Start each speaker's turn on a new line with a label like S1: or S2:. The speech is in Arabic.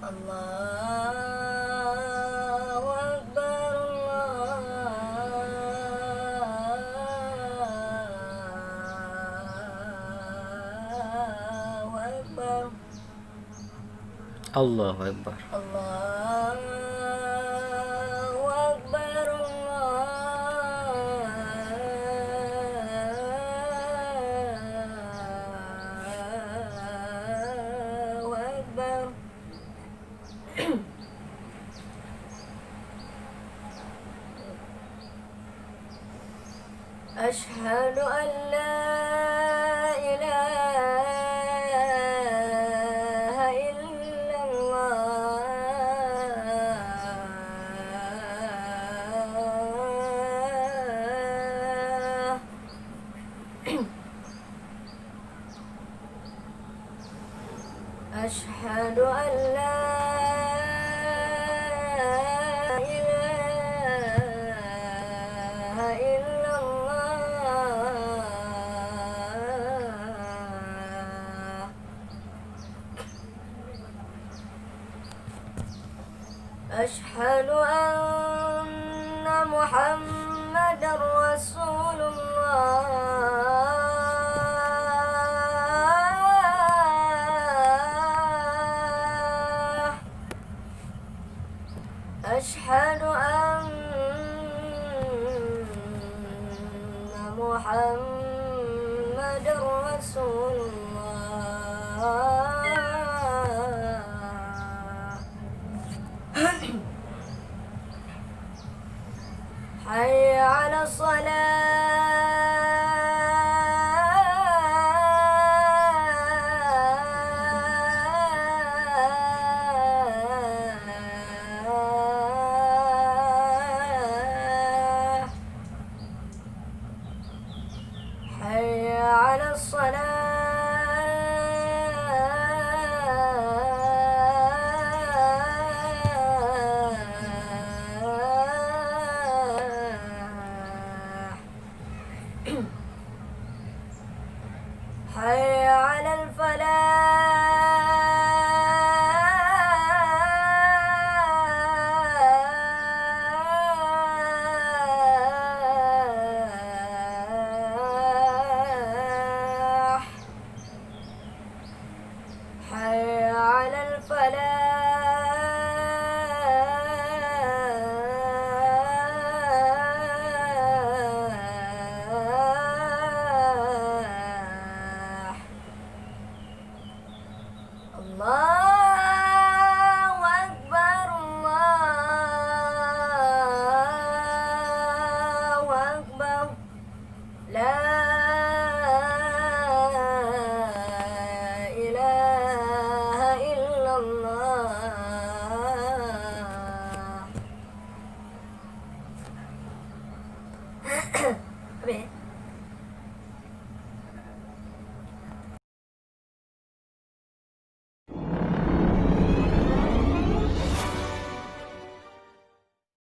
S1: الله أكبر
S2: الله أكبر.
S1: الله أكبر. الله أكبر. أشهد أن لا إله إلا الله. أشهد أن لا إله إلا الله. أشهد أن محمدا رسول الله. أشهد أن محمدا رسول الله. حي على الصلاة. حي على الصلاة. حي على الفلاح. حي على الفلاح. الله أكبر. الله أكبر. لا إله إلا الله.